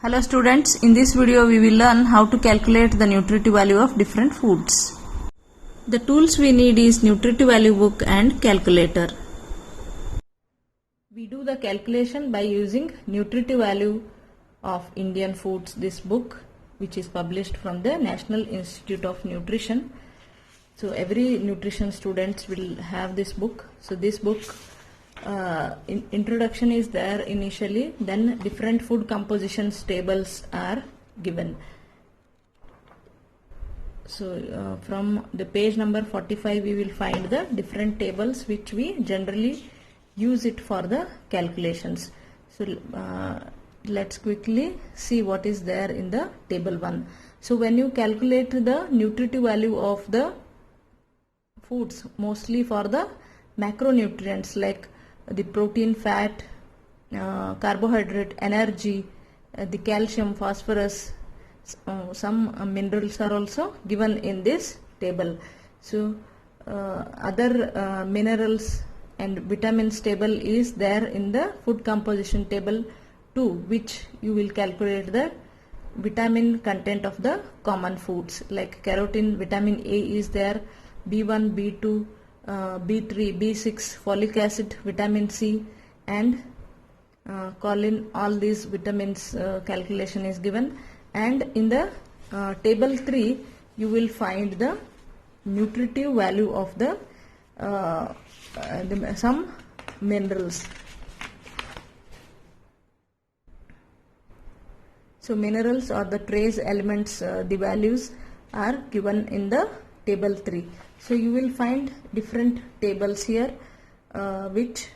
Hello students, in this video we will learn how to calculate the nutritive value of different foods. The tools we need is nutritive value book and calculator. We do the calculation by using nutritive value of Indian foods, this book which is published from the National Institute of Nutrition. So every nutrition students will have this book. So this book introduction is there initially, then different food compositions tables are given. So from the page number 45 we will find the different tables which we generally use it for the calculations. So let's quickly see what is there in the table 1. So when you calculate the nutritive value of the foods, mostly for the macronutrients like the protein, fat, carbohydrate, energy, the calcium, phosphorus, some minerals are also given in this table. So other minerals and vitamins table is there in the food composition table 2, which you will calculate the vitamin content of the common foods like carotene, vitamin A is there, B1, B2, B3, B6, folic acid, vitamin C and choline, all these vitamins calculation is given. And in the table 3 you will find the nutritive value of the some minerals. So minerals or the trace elements, the values are given in the table 3. So you will find different tables here which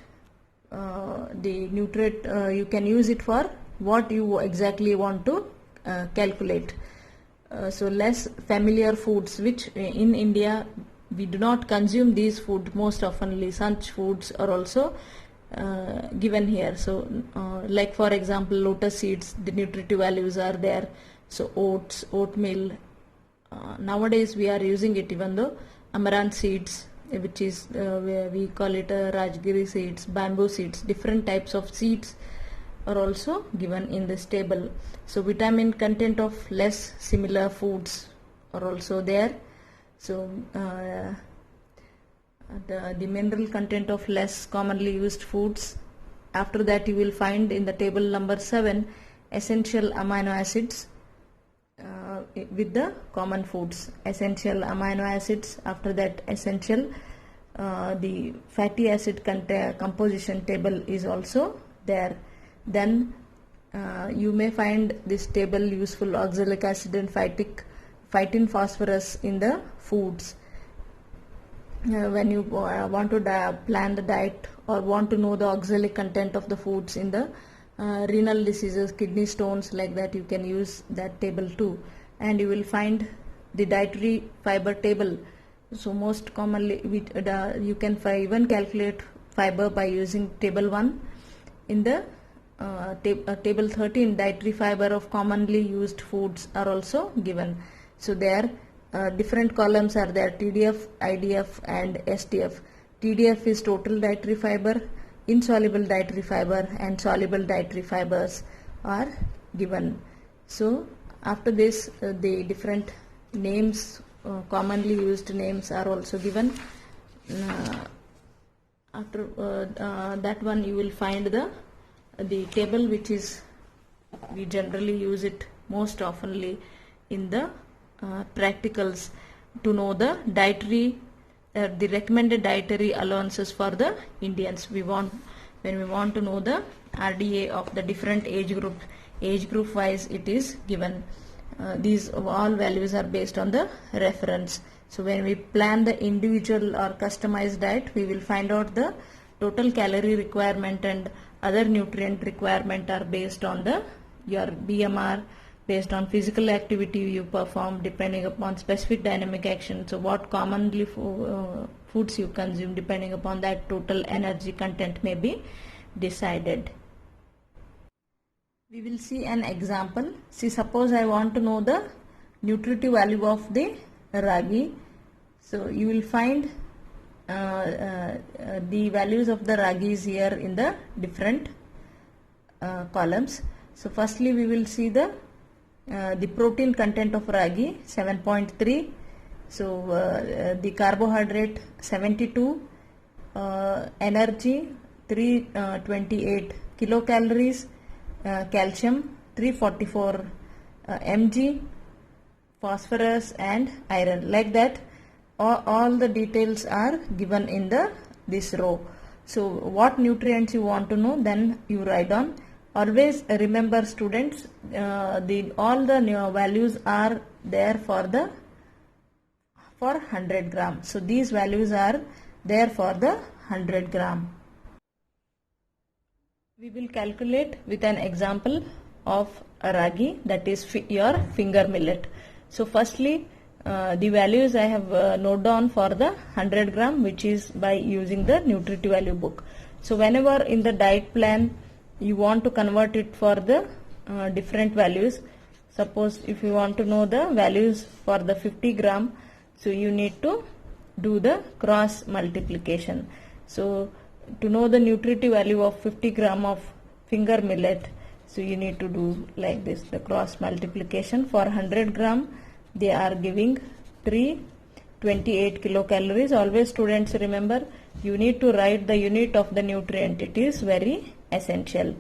the nutrient you can use it for what you exactly want to calculate. So less familiar foods which in India we do not consume these food most oftenly, such foods are also given here. So like for example lotus seeds, the nutritive values are there. So oats, oatmeal, nowadays we are using it, even though amaranth seeds, which is we call it rajgiri seeds, bamboo seeds, different types of seeds are also given in this table. So vitamin content of less similar foods are also there. So the mineral content of less commonly used foods. After that you will find in the table number 7 essential amino acids with the common foods, essential amino acids. After that essential the fatty acid composition table is also there. Then you may find this table useful oxalic acid and phytin phosphorus in the foods. When you want to plan the diet or want to know the oxalic content of the foods in the renal diseases, kidney stones, like that, you can use that table too. And you will find the dietary fiber table. So most commonly you can even calculate fiber by using table 1. In the table 13, dietary fiber of commonly used foods are also given. So there different columns are there, TDF, IDF and SDF. TDF is total dietary fiber, insoluble dietary fiber and soluble dietary fibers are given. So after this the different names, commonly used names are also given. After that one you will find the table which is we generally use it most oftenly in the practicals to know the dietary the recommended dietary allowances for the Indians. When we want to know the RDA of the different age group wise it is given. These all values are based on the reference. So when we plan the individual or customized diet, we will find out the total calorie requirement and other nutrient requirement are based on your BMR, based on physical activity you perform, depending upon specific dynamic action. So what commonly foods you consume, depending upon that total energy content may be decided. We will see an example. See, suppose I want to know the nutritive value of the ragi. So you will find the values of the ragis here in the different columns. So firstly we will see the protein content of ragi 7.3. So the carbohydrate 72, energy 328 kilocalories, calcium 344 mg, phosphorus and iron. Like that, all the details are given in this row. So what nutrients you want to know, then you write down. Always remember students, all the values are there for 100 gram. So these values are there for the 100 gram. We will calculate with an example of a ragi, that is your finger millet. So firstly, the values I have noted down for the 100 gram, which is by using the nutritive value book. So whenever in the diet plan you want to convert it for the different values, suppose if you want to know the values for the 50 gram, so you need to do the cross multiplication. So to know the nutritive value of 50 gram of finger millet, so you need to do like this, the cross multiplication. For 100 gram they are giving 328 kilocalories. Always students remember, you need to write the unit of the nutrient, it is very essential.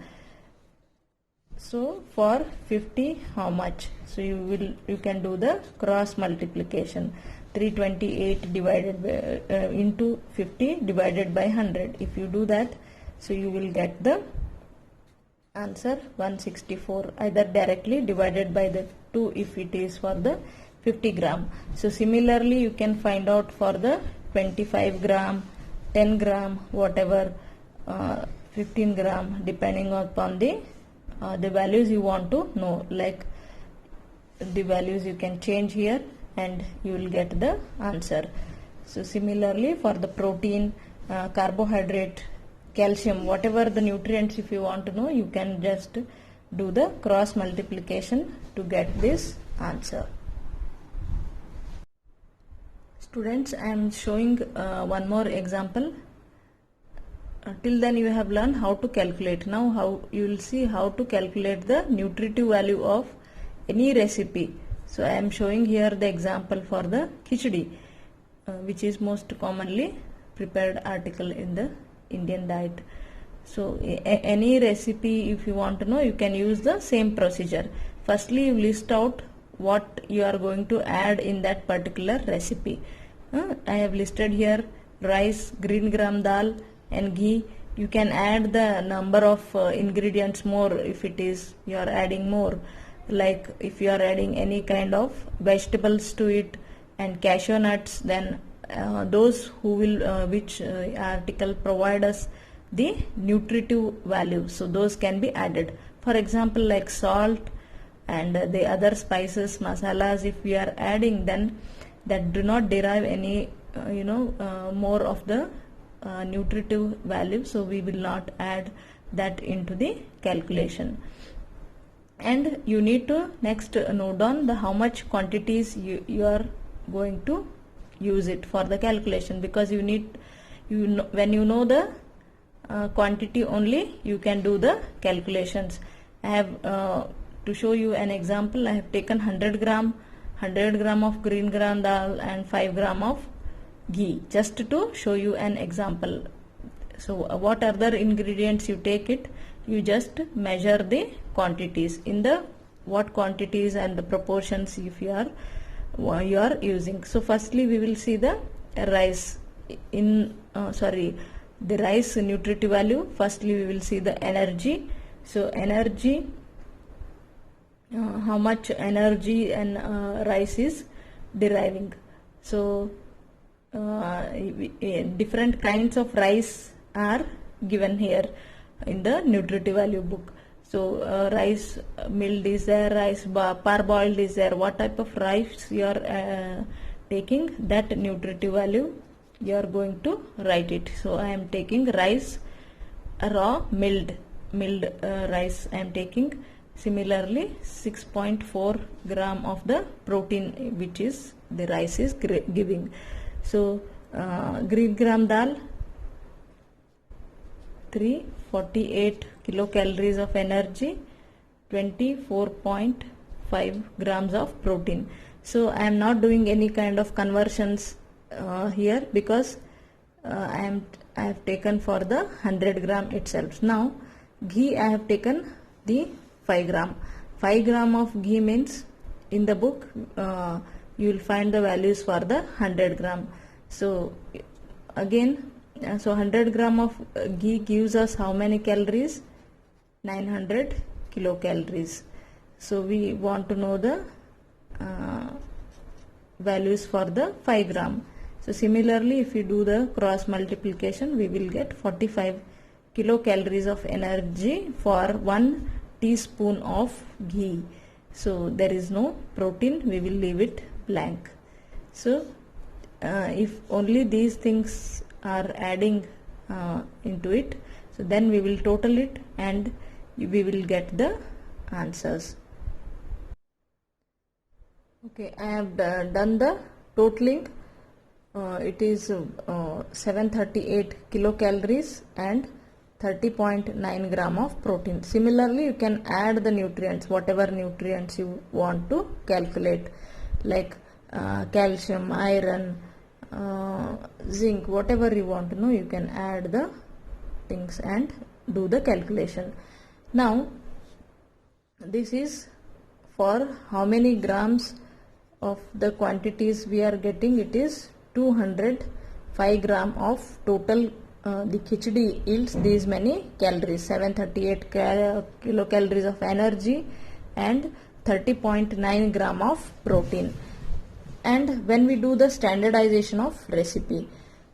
So for 50 how much? So you can do the cross multiplication, 328 divided by, into 50 divided by 100. If you do that, so you will get the answer 164, either directly divided by the 2 if it is for the 50 gram. So similarly you can find out for the 25 gram, 10 gram, whatever, 15 gram, depending upon the values you want to know. Like the values you can change here and you will get the answer. So similarly for the protein, carbohydrate, calcium, whatever the nutrients, if you want to know, you can just do the cross multiplication to get this answer. Students, I am showing one more example. Till then you have learned how to calculate. Now how you will see how to calculate the nutritive value of any recipe. So I am showing here the example for the khichdi, which is most commonly prepared article in the Indian diet. So any recipe, if you want to know, you can use the same procedure. Firstly you list out what you are going to add in that particular recipe. I have listed here rice, green gram dal and ghee. You can add the number of ingredients more if it is you are adding more, like if you are adding any kind of vegetables to it and cashew nuts, then those who will which article provide us the nutritive value, so those can be added. For example, like salt and the other spices, masalas, if we are adding, then that do not derive any more of the nutritive value, so we will not add that into the calculation. And you need to next note down the how much quantities you are going to use it for the calculation, because you need when you know the quantity only you can do the calculations. I have to show you an example. I have taken 100 gram of green gram dal and 5 gram of ghee, just to show you an example. So what other ingredients you take it, you just measure the quantities in the what quantities and the proportions if you are using. So firstly we will see the rice in the rice nutritive value. Firstly we will see the energy. So energy, how much energy and rice is deriving. So different kinds of rice are given here in the nutritive value book. So rice milled is there, rice parboiled is there. What type of rice you are taking, that nutritive value you are going to write it. So I am taking rice raw milled rice I am taking. Similarly 6.4 gram of the protein which is the rice is giving. So green gram dal, 348 kilocalories of energy, 24.5 grams of protein. So I am not doing any kind of conversions here, because I have taken for the 100 gram itself. Now ghee, I have taken the 5 gram. 5 gram of ghee means, in the book you will find the values for the 100 gram. So again, so 100 gram of ghee gives us how many calories? 900 kilocalories. So we want to know the values for the 5 gram. So similarly, if we do the cross multiplication, we will get 45 kilocalories of energy for 1 teaspoon of ghee. So there is no protein, we will leave it blank. So if only these things are adding into it, so then we will total it and we will get the answers. Okay, I have done the totaling. It is 738 kilocalories and 30.9 gram of protein. Similarly, you can add the nutrients, whatever nutrients you want to calculate, like calcium, iron, zinc, whatever you want to know, you can add the things and do the calculation. Now this is for how many grams of the quantities we are getting. It is 205 gram of total. The khichdi yields these many calories, 738 kilocalories of energy and 30.9 gram of protein. And when we do the standardization of recipe,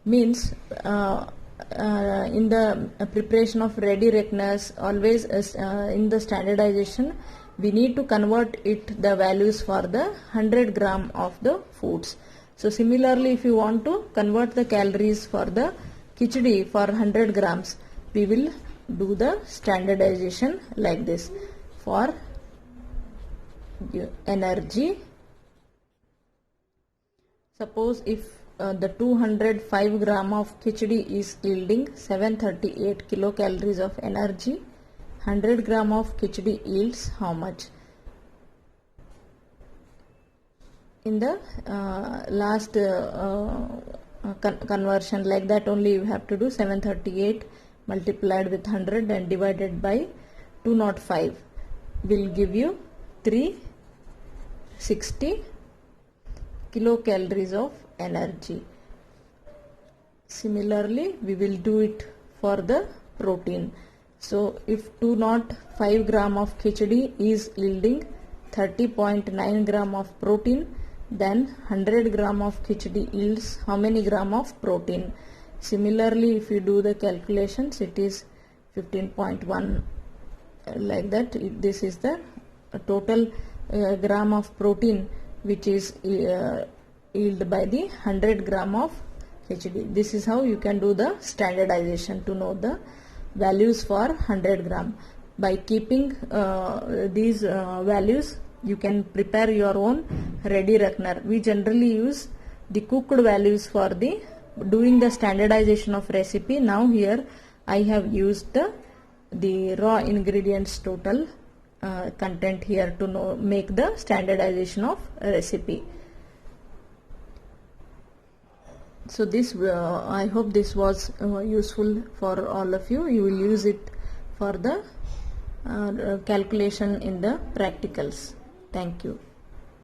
means in the preparation of ready reckoners, always in the standardization we need to convert it, the values for the 100 gram of the foods. So similarly, if you want to convert the calories for the khichdi for 100 grams, we will do the standardization like this. For energy, suppose if the 205 gram of khichdi is yielding 738 kilocalories of energy, 100 gram of khichdi yields how much? In the last conversion, like that only you have to do 738 multiplied with 100 and divided by 205 will give you 360 kilocalories of energy. Similarly, we will do it for the protein. So if 205 gram of khichdi is yielding 30.9 gram of protein, then 100 gram of khichdi yields how many gram of protein? Similarly, if you do the calculations, it is 15.1, like that. This is the total gram of protein which is yielded by the 100 gram of khichdi. This is how you can do the standardization to know the values for 100 gram. By keeping these values, you can prepare your own ready reckoner. We generally use the cooked values for the doing the standardization of recipe. Now here I have used the raw ingredients total content here to make the standardization of recipe. So this I hope this was useful for all of you. You will use it for the calculation in the practicals. Thank you.